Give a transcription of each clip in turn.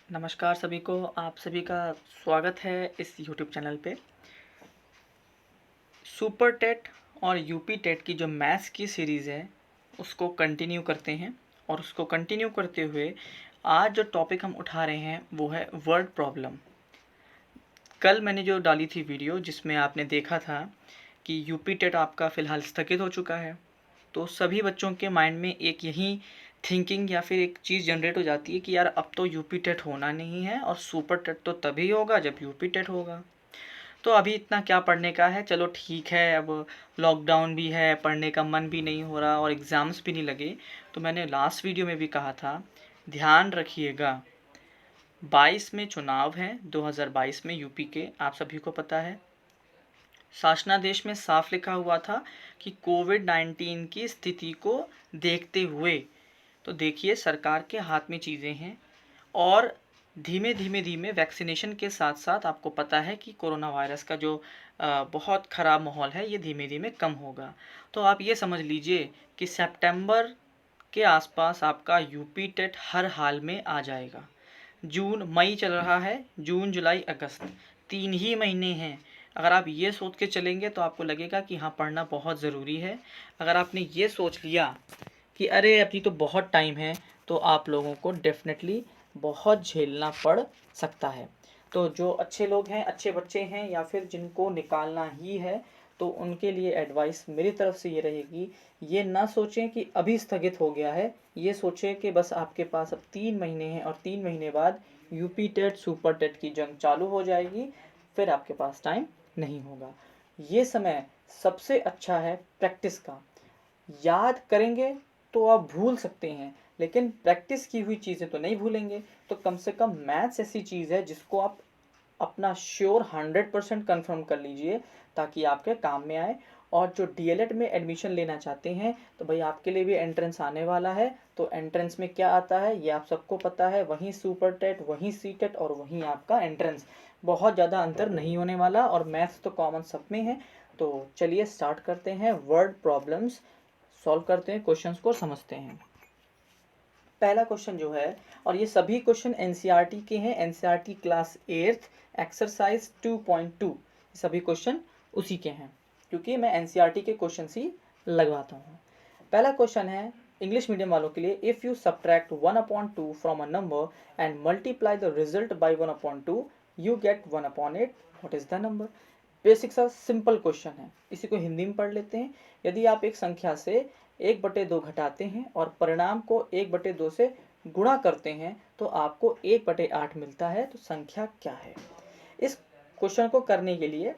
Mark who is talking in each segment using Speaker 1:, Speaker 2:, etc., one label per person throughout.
Speaker 1: नमस्कार सभी को, आप सभी का स्वागत है इस YouTube चैनल पे। सुपर टेट और यूपी टेट की जो मैथ्स की सीरीज़ है उसको कंटिन्यू करते हैं और उसको कंटिन्यू करते हुए आज जो टॉपिक हम उठा रहे हैं वो है वर्ड प्रॉब्लम। कल मैंने जो डाली थी वीडियो जिसमें आपने देखा था कि यूपी टेट आपका फ़िलहाल स्थगित हो चुका है, तो सभी बच्चों के माइंड में एक यही थिंकिंग या फिर एक चीज़ जनरेट हो जाती है कि यार अब तो यूपी टेट होना नहीं है और सुपर टेट तो तभी होगा जब यूपी टेट होगा। तो अभी इतना क्या पढ़ने का है, चलो ठीक है, अब लॉकडाउन भी है, पढ़ने का मन भी नहीं हो रहा और एग्ज़ाम्स भी नहीं लगे। तो मैंने लास्ट वीडियो में भी कहा था, ध्यान रखिएगा 22 में चुनाव हैं, 2022 में यूपी के, आप सभी को पता है। शासनादेश में साफ लिखा हुआ था कि कोविड-19 की स्थिति को देखते हुए, तो देखिए सरकार के हाथ में चीज़ें हैं और धीमे-धीमे वैक्सीनेशन के साथ-साथ आपको पता है कि कोरोना वायरस का जो बहुत ख़राब माहौल है ये धीमे-धीमे कम होगा। तो आप ये समझ लीजिए कि सितंबर के आसपास आपका यूपी टेट हर हाल में आ जाएगा। जून मई चल रहा है, जून जुलाई अगस्त 3 ही महीने हैं। अगर आप ये सोच के चलेंगे तो आपको लगेगा कि हाँ, पढ़ना बहुत ज़रूरी है। अगर आपने ये सोच लिया कि अरे अभी तो बहुत टाइम है, तो आप लोगों को डेफ़िनेटली बहुत झेलना पड़ सकता है। तो जो अच्छे लोग हैं, अच्छे बच्चे हैं या फिर जिनको निकालना ही है, तो उनके लिए एडवाइस मेरी तरफ से ये रहेगी, ये ना सोचें कि अभी स्थगित हो गया है, ये सोचें कि बस आपके पास अब 3 महीने हैं और 3 महीने बाद यूपी टेट, सुपर टेट की जंग चालू हो जाएगी, फिर आपके पास टाइम नहीं होगा। ये समय सबसे अच्छा है प्रैक्टिस का। याद करेंगे तो आप भूल सकते हैं, लेकिन प्रैक्टिस की हुई चीज़ें तो नहीं भूलेंगे। तो कम से कम मैथ्स ऐसी चीज़ है जिसको आप अपना श्योर 100% कन्फर्म कर लीजिए ताकि आपके काम में आए। और जो डीएलएड में एडमिशन लेना चाहते हैं तो भाई आपके लिए भी एंट्रेंस आने वाला है। तो एंट्रेंस में क्या आता है ये आप सबको पता है, वहीं सुपर टेट, वहीं सी टेट और वहीं आपका एंट्रेंस। बहुत ज़्यादा अंतर नहीं होने वाला और मैथ्स तो कॉमन सब में है। तो चलिए स्टार्ट करते हैं, वर्ड प्रॉब्लम्स सॉल्व करते हैं, क्वेश्चंस को समझते हैं। पहला क्वेश्चन जो है, और ये सभी क्वेश्चन एनसीईआरटी के हैं, एनसीईआरटी क्लास 8 एक्सरसाइज 2.2, सभी क्वेश्चन उसी के हैं क्योंकि मैं एनसीईआरटी के क्वेश्चन ही लगवाता हूँ। पहला क्वेश्चन है इंग्लिश मीडियम वालों के लिए, if you subtract 1/2 from a number and multiply the result by 1/2 you get 1/8, what is the number. Basic सा सिंपल क्वेश्चन है, इसी को हिंदी में पढ़ लेते हैं। यदि आप एक संख्या से 1/2 घटाते हैं और परिणाम को 1/2 से गुणा करते हैं तो आपको 1/8 मिलता है, तो संख्या क्या है। इस क्वेश्चन को करने के लिए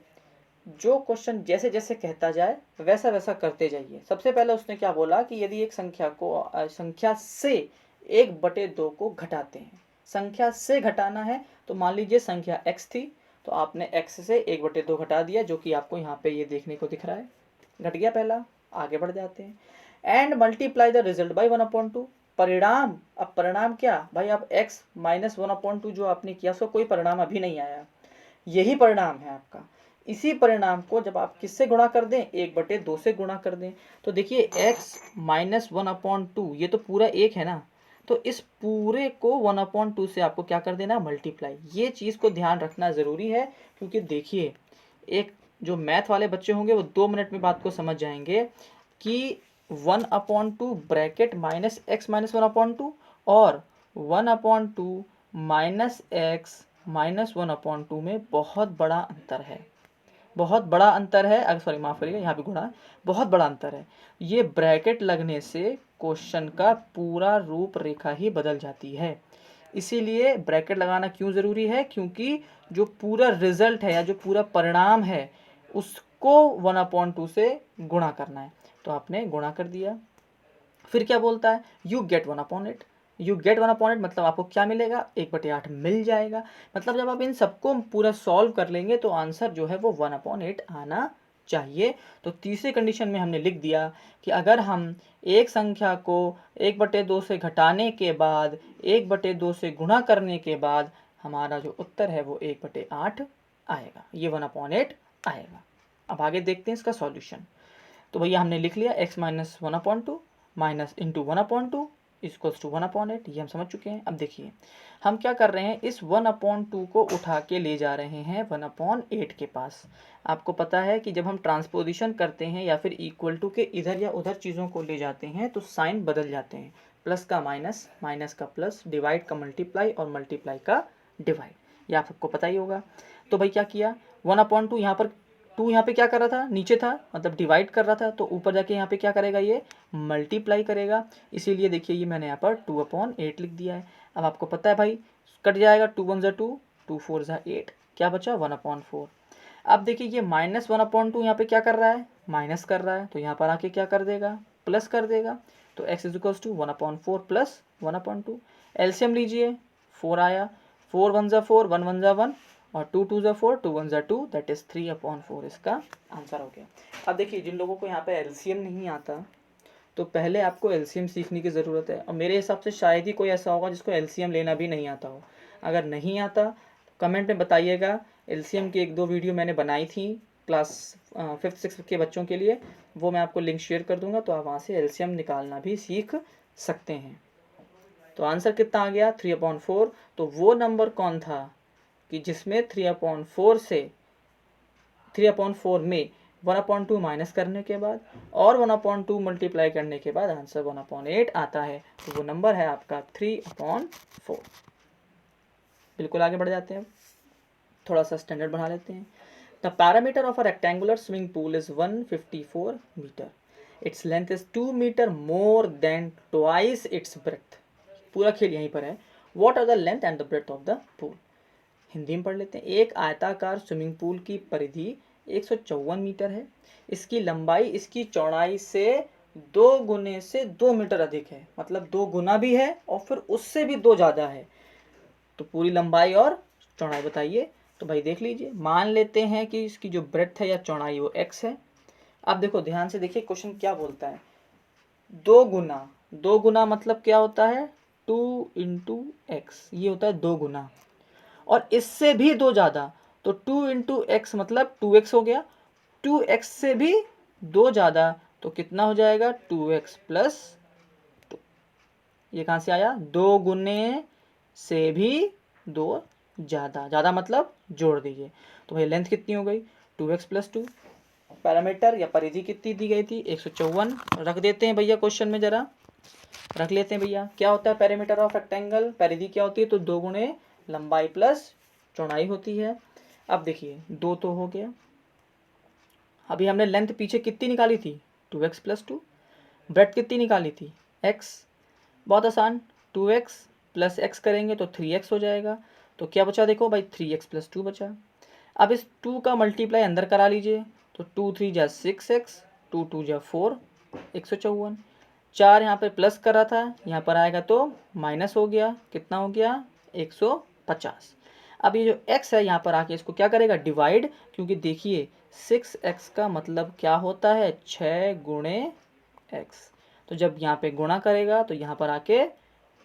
Speaker 1: जो क्वेश्चन जैसे जैसे कहता जाए वैसा वैसा करते जाइए। सबसे पहले उसने क्या बोला कि यदि एक संख्या से 1/2 को घटाते हैं, संख्या से घटाना है, तो मान लीजिए संख्या x थी, तो आपने x से 1/2 घटा दिया, जो कि आपको यहाँ पे ये देखने को दिख रहा है, घट गया पहला। आगे बढ़ जाते हैं, and multiply the result by 1/2, परिणाम। अब परिणाम क्या भाई, आप x माइनस 1/2 जो आपने किया उसका कोई परिणाम अभी नहीं आया, यही परिणाम है आपका। इसी परिणाम को जब आप किससे गुणा कर दें, 1/2 से गुणा कर दें, तो देखिए x माइनस 1/2 ये तो पूरा एक है ना, तो इस पूरे को 1/2 से आपको क्या कर देना, मल्टीप्लाई। ये चीज़ को ध्यान रखना ज़रूरी है क्योंकि देखिए एक जो मैथ वाले बच्चे होंगे वो 2 मिनट में बात को समझ जाएंगे कि 1/2 ब्रैकेट माइनस एक्स माइनस 1/2 और 1/2 माइनस एक्स माइनस 1/2 में बहुत बड़ा अंतर है, बहुत बड़ा अंतर है। अगर सॉरी माफ़ करिएगा, यहाँ पे गुणा, बहुत बड़ा अंतर है। ये ब्रैकेट लगने से क्वेश्चन का पूरा रूपरेखा ही बदल जाती है। इसीलिए ब्रैकेट लगाना क्यों ज़रूरी है, क्योंकि जो पूरा रिजल्ट है या जो पूरा परिणाम है उसको 1/2 से गुणा करना है, तो आपने गुणा कर दिया। फिर क्या बोलता है, यू गेट 1/8, यू गेट 1/8 मतलब आपको क्या मिलेगा, 1/8 मिल जाएगा। मतलब जब आप इन सबको पूरा सॉल्व कर लेंगे तो आंसर जो है वो 1/8 आना चाहिए। तो तीसरी कंडीशन में हमने लिख दिया कि अगर हम एक संख्या को 1/2 से घटाने के बाद 1/2 से गुणा करने के बाद हमारा जो उत्तर है वो 1/8 आएगा, ये 1/8 आएगा। अब आगे देखते हैं इसका सॉल्यूशन। तो भैया हमने लिख लिया x minus 1/2 minus into 1/2 equals to 1/8, ये हम समझ चुके हैं। अब देखिए हम क्या कर रहे हैं, इस 1/2 को उठा के ले जा रहे हैं 1/8 के पास। आपको पता है कि जब हम ट्रांसपोजिशन करते हैं या फिर इक्वल टू के इधर या उधर चीज़ों को ले जाते हैं तो साइन बदल जाते हैं, प्लस का माइनस, माइनस का प्लस, डिवाइड का मल्टीप्लाई और मल्टीप्लाई का डिवाइड, ये आप सबको पता ही होगा। तो भाई क्या किया, 1/2 यहाँ पर, 2 यहाँ पे क्या कर रहा था, नीचे था, मतलब डिवाइड कर रहा था, तो ऊपर जाके यहाँ पे क्या करेगा, ये मल्टीप्लाई करेगा। इसीलिए देखिए ये मैंने यहाँ पर 2/8 लिख दिया है। अब आपको पता है भाई कट जाएगा, 2 1 ज़ा 2, 2 4 ज़ा 8, क्या बचा 1/4। अब देखिए ये माइनस 1/2 यहाँ पे क्या कर रहा है, माइनस कर रहा है, तो यहाँ पर आके क्या कर देगा, प्लस कर देगा। तो x is equals to 1/4 plus 1/2। LCM लीजिए, 4 आया, 4 1 ज़ा 4, 1 1 ज़ा 1 और 2 2 ज़ा 4, 2 1 ज़ा 2, दैट इज 3/4 इसका आंसर हो गया। अब देखिए जिन लोगों को यहाँ पे एलसीएम नहीं आता तो पहले आपको एलसीएम सीखने की ज़रूरत है, और मेरे हिसाब से शायद ही कोई ऐसा होगा जिसको एलसीएम लेना भी नहीं आता हो। अगर नहीं आता कमेंट में बताइएगा। एलसीएम की 1-2 वीडियो मैंने बनाई थी क्लास 5th 6th के बच्चों के लिए, वो मैं आपको लिंक शेयर कर दूंगा, तो आप वहाँ से एलसीएम निकालना भी सीख सकते हैं। तो आंसर कितना आ गया, 3/4। तो वो नंबर कौन था कि जिसमें 3/4 से 3/4 में 1/2 माइनस करने के बाद और 1/2 मल्टीप्लाई करने के बाद आंसर 1/8 आता है, तो वो नंबर है आपका 3/4। बिल्कुल आगे बढ़ जाते हैं, थोड़ा सा स्टैंडर्ड बढ़ा लेते हैं। The parameter of a rectangular swimming pool is 154 metre, its length is 2 metre more than twice its breath. पूरा खेल यहीं पर है। What are the length and the breath of the pool. Hindi में पढ़ लेते हैं। एक आयताकार स्विमिंग पूल की परिधि 154 मीटर है, इसकी लंबाई इसकी चौड़ाई से 2 गुने से 2 मीटर अधिक है, मतलब 2 गुना भी है और फिर उससे भी 2 ज़्यादा है। तो पूरी लंबाई और चौड़ाई बताइए। तो भाई देख लीजिए, मान लेते हैं कि इसकी जो ब्रेथ है या चौड़ाई वो x है। अब देखो ध्यान से देखिए क्वेश्चन क्या बोलता है, 2 गुना, 2 गुना मतलब क्या होता है, 2 इंटू एक्स, ये होता है 2 गुना, और इससे भी 2 ज़्यादा, तो 2 इंटू एक्स मतलब 2x हो गया, 2x से भी 2 ज़्यादा तो कितना हो जाएगा 2x प्लस 2। ये कहाँ से आया, 2 गुने से भी 2 ज़्यादा, ज़्यादा मतलब जोड़ दीजिए। तो भाई लेंथ कितनी हो गई 2x प्लस 2। पैरामीटर या परिधि कितनी दी गई थी 154। रख देते हैं भैया क्वेश्चन में, जरा रख लेते हैं भैया। क्या होता है पैरामीटर ऑफ रेक्टेंगल, परिधि क्या होती है, तो 2 गुणे लंबाई प्लस चौड़ाई होती है। अब देखिए 2 तो हो गया, अभी हमने लेंथ पीछे कितनी निकाली थी 2x प्लस 2, ब्रेथ कितनी निकाली थी x, बहुत आसान, 2x प्लस x करेंगे तो 3x हो जाएगा। तो क्या बचा देखो भाई 3x प्लस 2 बचा। अब इस 2 का मल्टीप्लाई अंदर करा लीजिए, तो 2 3 जा 6x, 2 2 जा 4, 154। 4 यहाँ पर प्लस करा था, यहाँ पर आएगा तो माइनस हो गया, कितना हो गया 150। अब ये जो x है यहाँ पर आके इसको क्या करेगा डिवाइड, क्योंकि देखिए 6x का मतलब क्या होता है 6 गुणे x। तो जब यहाँ पे गुणा करेगा तो यहाँ पर आके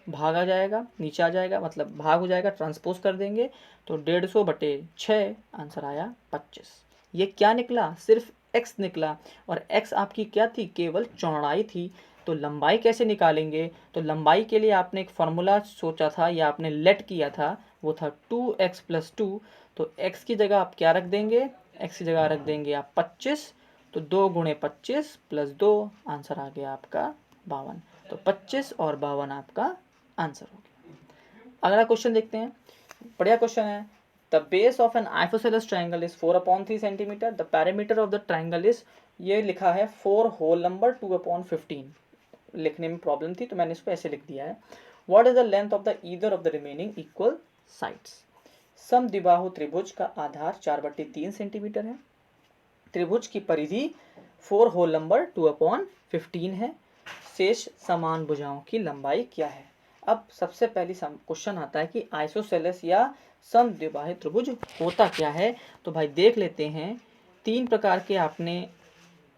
Speaker 1: भाग आ जाएगा, नीचे आ जाएगा, मतलब भाग हो जाएगा, ट्रांसपोज कर देंगे तो 150/6, आंसर आया 25। ये क्या निकला, सिर्फ x निकला, और x आपकी क्या थी, केवल चौड़ाई थी। तो लंबाई कैसे निकालेंगे, तो लंबाई के लिए आपने एक फार्मूला सोचा था या आपने लेट किया था, वो था 2x प्लस 2। तो x की जगह आप क्या रख देंगे, x की जगह रख देंगे आप 25, तो 2 गुणे 25 प्लस 2, आंसर आ गया आपका 52। तो 25 और 52 आपका आंसर हो गया। अगला क्वेश्चन देखते हैं, बढ़िया क्वेश्चन है। The base of N isosceles triangle is 4/3 centimetre, the parameter of the triangle is, ये लिखा है 4 होल नंबर 2/15। लिखने में प्रॉब्लम थी तो मैंने इसको ऐसे लिख दिया है। What is the length of the either of the remaining equal sides. समद्विबाहु त्रिभुज का आधार 4/3 सेंटीमीटर है, त्रिभुज की परिधि 4 होल नंबर 2/15 है, शेष समान भुजाओं की लंबाई क्या है। अब सबसे पहली क्वेश्चन आता है कि आइसोसेलेस या समद्विबाहु त्रिभुज होता क्या है। तो भाई देख लेते हैं, 3 प्रकार के आपने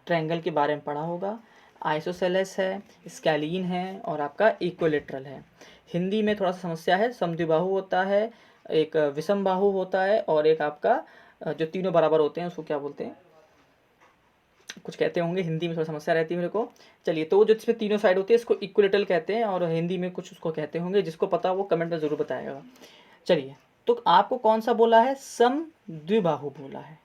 Speaker 1: ट्रायंगल के बारे में पढ़ा होगा, आइसोसेलेस है, स्केलीन है और आपका इक्विलेटरल है। हिंदी में थोड़ा सा समस्या है, समद्विबाहु होता है, एक विषम बाहु होता है, और एक आपका जो तीनों बराबर होते हैं उसको क्या बोलते हैं, कुछ कहते होंगे, हिंदी में थोड़ा समस्या रहती है मेरे को। चलिए, तो जो इसमें तीनों साइड होती है इसको इक्विलेटरल कहते हैं, और हिंदी में कुछ उसको कहते होंगे, जिसको पता वो कमेंट में ज़रूर बताएगा। चलिए, तो आपको कौन सा बोला है, समद्विबाहु बोला है,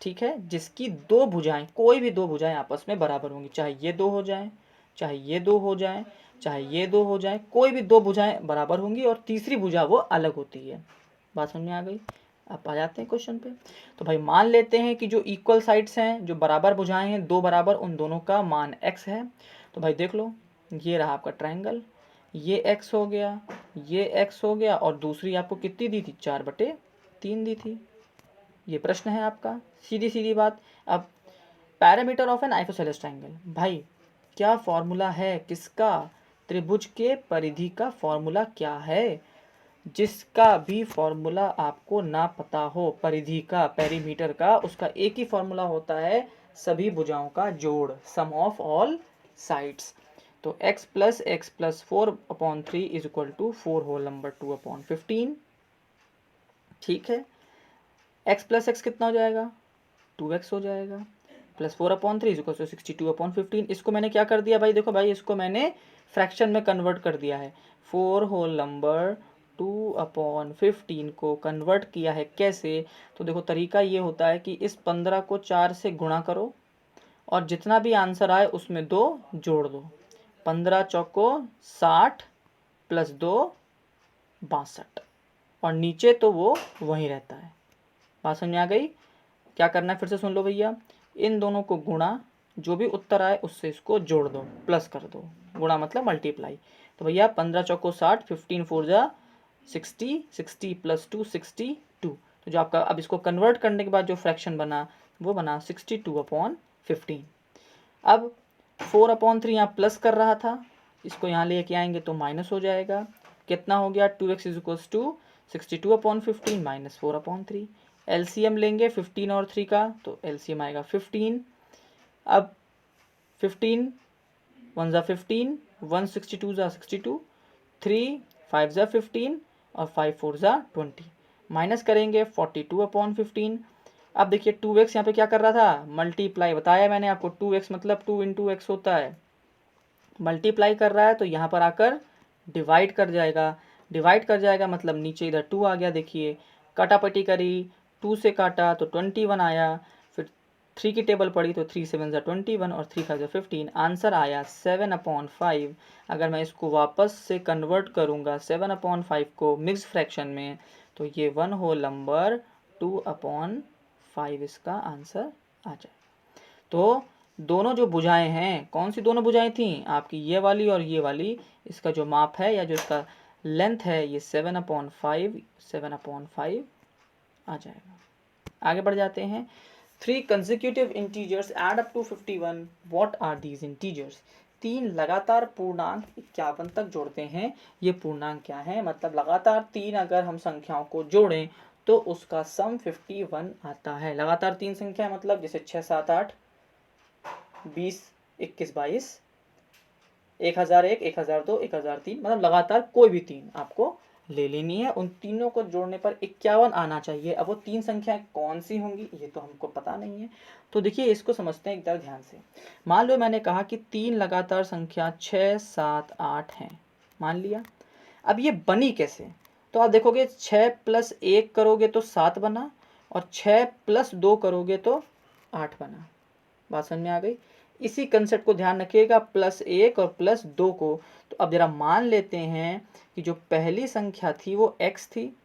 Speaker 1: ठीक है, जिसकी दो भुजाएं, कोई भी दो भुजाएं आपस में बराबर होंगी, चाहे ये दो हो जाएं, चाहे ये दो हो जाएं, चाहे ये दो हो जाएं, कोई भी दो भुजाएं बराबर होंगी और तीसरी भुजा वो अलग होती है। बात समझ में आ गई? आप आ जाते हैं क्वेश्चन पे। तो भाई मान लेते हैं कि जो इक्वल साइड्स हैं, जो बराबर भुजाएं हैं, दो बराबर, उन दोनों का मान x है। तो भाई देख लो, ये रहा आपका ट्रायंगल, ये x हो गया, ये x हो गया, और दूसरी आपको कितनी दी थी, 4/3 दी थी। ये प्रश्न है आपका, सीधी सीधी बात। अब parameter of N isosceles triangle, भाई क्या फॉर्मूला है किसका, त्रिभुज के परिधि का फॉर्मूला क्या है? जिसका भी फॉर्मूला आपको ना पता हो, परिधि का, पेरीमीटर का, उसका एक ही फॉर्मूला होता है, सभी भुजाओं का जोड़, सम ऑफ ऑल साइड्स। तो x + 4/3 is equal to 4 whole number 2/15, ठीक है। x + x कितना हो जाएगा, 2x हो जाएगा, प्लस 4/3 इज इक्वल टू 62/15। इसको मैंने क्या कर दिया भाई, देखो भाई, इसको मैंने फ्रैक्शन में कन्वर्ट कर दिया है। 4 होल नंबर 2/15 को कन्वर्ट किया है कैसे, तो देखो तरीका ये होता है कि इस 15 को 4 से गुणा करो और जितना भी आंसर आए उसमें 2 जोड़ दो। 15 चौको 60 + 2 62, और नीचे तो वो वहीं रहता है। बात समझ में आ गई? क्या करना है फिर से सुन लो भैया, इन दोनों को गुणा, जो भी उत्तर आए उससे इसको जोड़ दो, प्लस कर दो, गुणा मतलब मल्टीप्लाई। तो भैया 15 चौको 60, 15 4 जा 60, 60 + 2 62। तो जो आपका अब इसको कन्वर्ट करने के बाद जो फ्रैक्शन बना वो बना 62/15। अब 4/3 यहाँ प्लस कर रहा था, इसको यहाँ लेके आएंगे तो माइनस हो जाएगा। कितना हो गया, 2x = 62/15 - 4/3। एलसीएम लेंगे 15 और 3 का, तो एलसीएम आएगा 15। अब 15 1 ज़ा 15, 1 62 ज़ा 62, 3 5 ज़ा 15 और 5 4 ज़ा 20। माइनस करेंगे 42/15। अब देखिए 2x यहाँ पे क्या कर रहा था, मल्टीप्लाई, बताया मैंने आपको, 2x मतलब 2 × x होता है, मल्टीप्लाई कर रहा है तो यहाँ पर आकर डिवाइड कर जाएगा। डिवाइड कर जाएगा मतलब नीचे इधर 2 आ गया, देखिए काटापटी करी, 2 से काटा तो 21 आया, फिर 3 की टेबल पड़ी तो 3 7 ज़ा 21 और 3 5 ज़ा 15, आंसर आया 7/5। अगर मैं इसको वापस से कन्वर्ट करूँगा 7/5 को मिक्स फ्रैक्शन में, तो ये 1 होल नंबर 2/5 इसका आंसर आ जाएगा। तो दोनों जो भुजाएं हैं, कौन सी दोनों भुजाएं थी आपकी, ये वाली और ये वाली, इसका जो माप है या जो इसका लेंथ है ये 7/5 आ जाएगा। आगे बढ़ जाते हैं। 3 consecutive integers add up to 51, what are these integers? 3 लगातार पूर्णांक 51 तक जोड़ते हैं, ये पूर्णांक क्या है, मतलब लगातार 3 अगर हम संख्याओं को जोड़ें तो उसका सम 51 आता है। लगातार 3 संख्या मतलब जैसे 6 7 8 20 21 22 1001 1002 1003, मतलब लगातार कोई भी 3 आपको ले लेनी है। उन तीनों को जोड़ने पर 51 आना चाहिए। अब वो 3 संख्याएं कौन सी होंगी ये तो हमको पता नहीं है, तो देखिए इसको समझते हैं एक तरह ध्यान से। मान लो मैंने कहा कि 3 लगातार संख्या 6 7 8 हैं, मान लिया। अब ये बनी कैसे, तो आप देखोगे 6 + 1 करोगे तो 7 बना, और 6 + 2 करोगे तो 8 बना। बात समझ में आ गई? इसी कंसेप्ट को ध्यान रखिएगा, +1 और +2 को। तो अब जरा मान लेते हैं कि जो पहली संख्या थी वो x थी,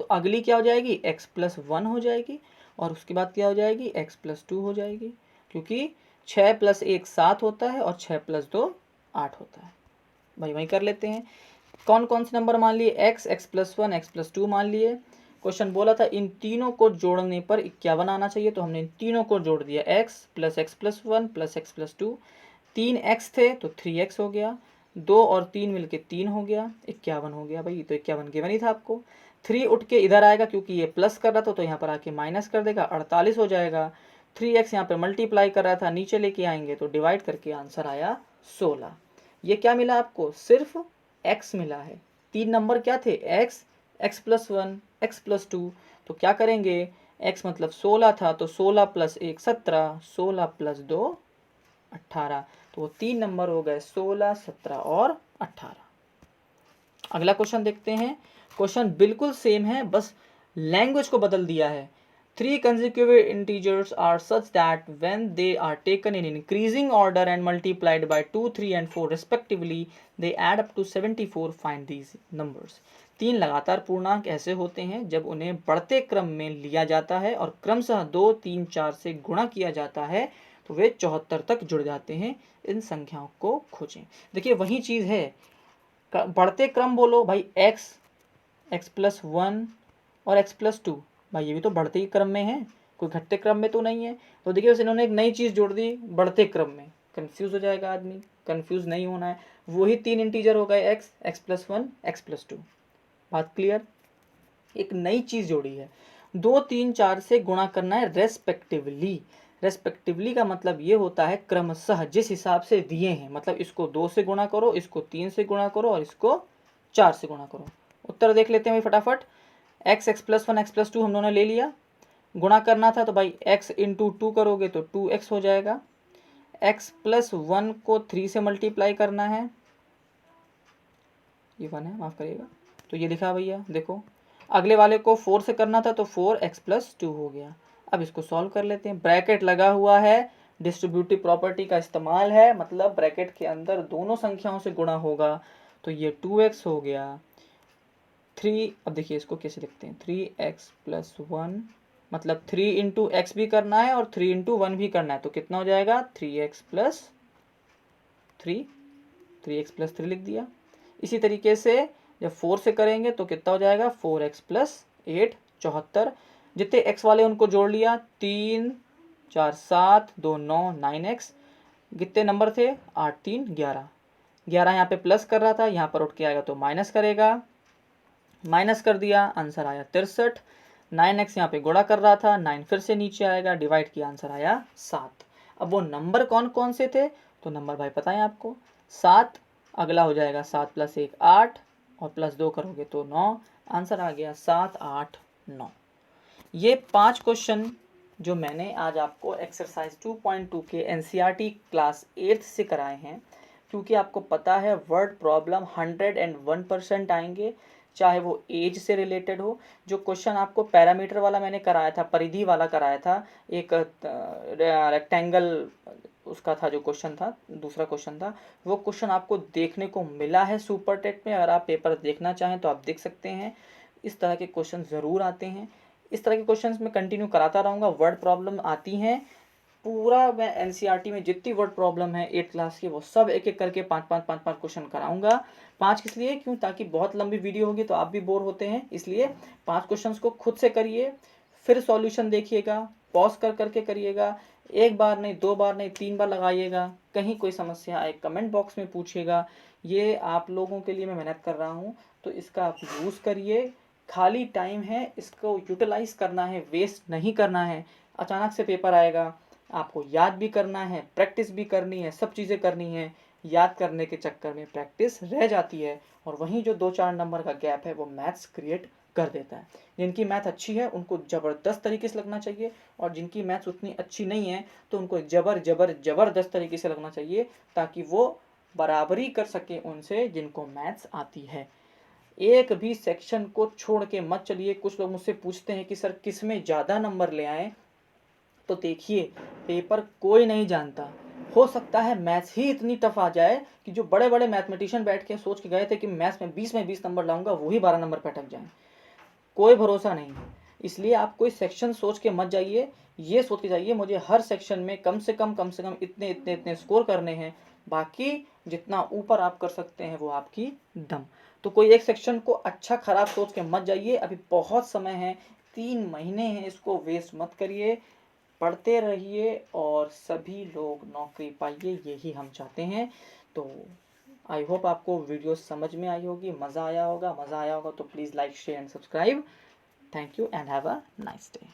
Speaker 1: तो अगली क्या हो जाएगी, x + 1 हो जाएगी, और उसके बाद क्या हो जाएगी, x + 2 हो जाएगी, क्योंकि 6 + 1 7 होता है और 6 + 2 8 होता है। भाई वहीं कर लेते हैं, कौन कौन से नंबर मान लिए, x + 1 x + 2 मान लिए। क्वेश्चन बोला था इन तीनों को जोड़ने पर 51 आना चाहिए, तो हमने इन तीनों को जोड़ दिया, x + x + 1 + x + 2। 3 x थे तो 3x हो गया, 2 और 3 मिलके 3 हो गया, 51 हो गया। भाई तो 51 गिवन ही था आपको। 3 उठ के इधर आएगा क्योंकि ये प्लस कर रहा था, तो यहाँ पर आके माइनस कर देगा, 48 हो जाएगा। 3x यहाँ पर मल्टीप्लाई कर रहा था, नीचे लेके आएंगे तो डिवाइड करके आंसर आया 16। ये क्या मिला आपको, सिर्फ x मिला है। 3 नंबर क्या थे, x + 1 x + 2। तो क्या करेंगे, x मतलब 16 था तो 16 प्लस 1 17, 16 प्लस 2 18, तो वो 3 नंबर हो गए 16, 17 और 18। अगला क्वेश्चन देखते हैं। क्वेश्चन बिल्कुल सेम है, बस लैंग्वेज को बदल दिया है। 3 consecutive integers are such that when they are taken in increasing order and multiplied by 2, 3 and 4 respectively, they add up to 74. Find these numbers. 3 लगातार पूर्णांक ऐसे होते हैं जब उन्हें बढ़ते क्रम में लिया जाता है और क्रमशः 2, 3, 4 से गुणा किया जाता है तो वे 74 तक जुड़ जाते हैं। इन संख्याओं को खोजें। देखिए वही चीज़ है, बढ़ते क्रम बोलो भाई, x प्लस 1 और x प्लस 2, भाई ये भी तो बढ़ते ही क्रम में है, कोई घटते क्रम में तो नहीं है। तो देखिए बस इन्होंने एक नई चीज़ जोड़ दी बढ़ते क्रम में, कंफ्यूज हो जाएगा आदमी, कंफ्यूज नहीं होना है। वही 3 इंटीजर हो गए x प्लस 1, x प्लस 2। बात क्लियर? एक नई चीज़ जोड़ी है, 2, 3, 4 से गुणा करना है रेस्पेक्टिवली। रेस्पेक्टिवली का मतलब ये होता है क्रमशः, जिस हिसाब से दिए हैं, मतलब इसको 2 से गुणा करो, इसको 3 से गुणा करो और इसको 4 से गुणा करो। उत्तर देख लेते हैं भाई फटाफट। x प्लस 1, x प्लस 2 हम दोनों ले लिया। गुणा करना था तो भाई x इंटू 2 करोगे तो 2x हो जाएगा। x प्लस 1 को 3 से मल्टीप्लाई करना है, ये 1 है, माफ़ करिएगा, तो ये लिखा भैया देखो। अगले वाले को 4 से करना था तो 4x प्लस 2 हो गया। अब इसको सॉल्व कर लेते हैं। ब्रैकेट लगा हुआ है, डिस्ट्रीब्यूटिव प्रॉपर्टी का इस्तेमाल है, मतलब ब्रैकेट के अंदर दोनों संख्याओं से गुणा होगा, तो ये 2x हो गया। 3, अब देखिए इसको कैसे लिखते हैं, 3x प्लस 1, मतलब 3 इंटू एक्स भी करना है और 3 इंटू 1 भी करना है, तो कितना हो जाएगा 3x प्लस 3, 3x प्लस 3 लिख दिया। इसी तरीके से जब 4 से करेंगे तो कितना हो जाएगा 4x प्लस 8, 74। जितने x वाले उनको जोड़ लिया, 3, 4, 7, 2, 9, 9x। कितने नंबर थे, 8, 3, 11। 11 यहाँ पे प्लस कर रहा था, यहाँ पर उठ के आएगा तो माइनस करेगा, माइनस कर दिया, आंसर आया 63। 9x यहाँ पे गुणा कर रहा था, 9 फिर से नीचे आएगा, डिवाइड किया, आंसर आया 7। अब वो नंबर कौन कौन से थे, तो नंबर भाई पता है आपको, 7, अगला हो जाएगा 7 प्लस 1 8 और प्लस 2 करोगे तो 9, आंसर आ गया 7, 8, 9। ये 5 क्वेश्चन जो मैंने आज आपको एक्सरसाइज 2.2 के एनसीईआरटी क्लास 8 से कराए हैं, क्योंकि आपको पता है वर्ड प्रॉब्लम 101% आएंगे, चाहे वो एज से रिलेटेड हो। जो क्वेश्चन आपको पैरामीटर वाला मैंने कराया था, परिधि वाला कराया था, एक रेक्टेंगल उसका था जो क्वेश्चन था, दूसरा क्वेश्चन था, वो क्वेश्चन आपको देखने को मिला है सुपर टेट में। अगर आप पेपर देखना चाहें तो आप देख सकते हैं, इस तरह के क्वेश्चन ज़रूर आते हैं। इस तरह के क्वेश्चंस मैं कंटिन्यू कराता रहूँगा। वर्ड प्रॉब्लम आती हैं, पूरा मैं एनसीईआरटी में जितनी वर्ड प्रॉब्लम है 8 क्लास की, वो सब एक एक करके 5 क्वेश्चन कराऊंगा। 5 किस लिए, क्यों, ताकि बहुत लंबी वीडियो होगी तो आप भी बोर होते हैं, इसलिए 5 क्वेश्चंस को खुद से करिए, फिर सॉल्यूशन देखिएगा, पॉज कर करके करिएगा, एक बार नहीं, 2 बार नहीं, 3 बार लगाइएगा। कहीं कोई समस्या आए कमेंट बॉक्स में पूछिएगा। ये आप लोगों के लिए मैं मेहनत कर रहा हूँ, तो इसका आप यूज़ करिए। खाली टाइम है, इसको यूटिलाइज करना है, वेस्ट नहीं करना है। अचानक से पेपर आएगा, आपको याद भी करना है, प्रैक्टिस भी करनी है, सब चीज़ें करनी है। याद करने के चक्कर में प्रैक्टिस रह जाती है और वहीं जो 2-4 नंबर का गैप है वो मैथ्स क्रिएट कर देता है। जिनकी मैथ अच्छी है उनको ज़बरदस्त तरीके से लगना चाहिए, और जिनकी मैथ्स उतनी अच्छी नहीं है तो उनको ज़बरदस्त तरीके से लगना चाहिए, ताकि वो बराबरी कर सके उनसे जिनको मैथ्स आती है। एक भी सेक्शन को छोड़ के मत चलिए। कुछ लोग मुझसे पूछते हैं कि सर किस में ज़्यादा नंबर ले आएँ, तो देखिए पेपर कोई नहीं जानता, हो सकता है मैथ्स ही इतनी टफ आ जाए कि जो बड़े बड़े मैथमेटिशियन बैठ के सोच के गए थे कि मैथ्स में 20 नंबर लाऊंगा, वही 12 नंबर पे अटक जाए। कोई भरोसा नहीं, इसलिए आप कोई सेक्शन सोच के मत जाइए, ये सोच के जाइए मुझे हर सेक्शन में कम से कम इतने इतने इतने स्कोर करने हैं, बाकी जितना ऊपर आप कर सकते हैं वो आपकी दम। तो कोई एक सेक्शन को अच्छा खराब सोच के मत जाइए, अभी बहुत समय है, 3 महीने हैं, इसको वेस्ट मत करिए, पढ़ते रहिए और सभी लोग नौकरी पाइए, यही हम चाहते हैं। तो आई होप आपको वीडियो समझ में आई होगी, मज़ा आया होगा तो please like share and subscribe. Thank you and have a nice day.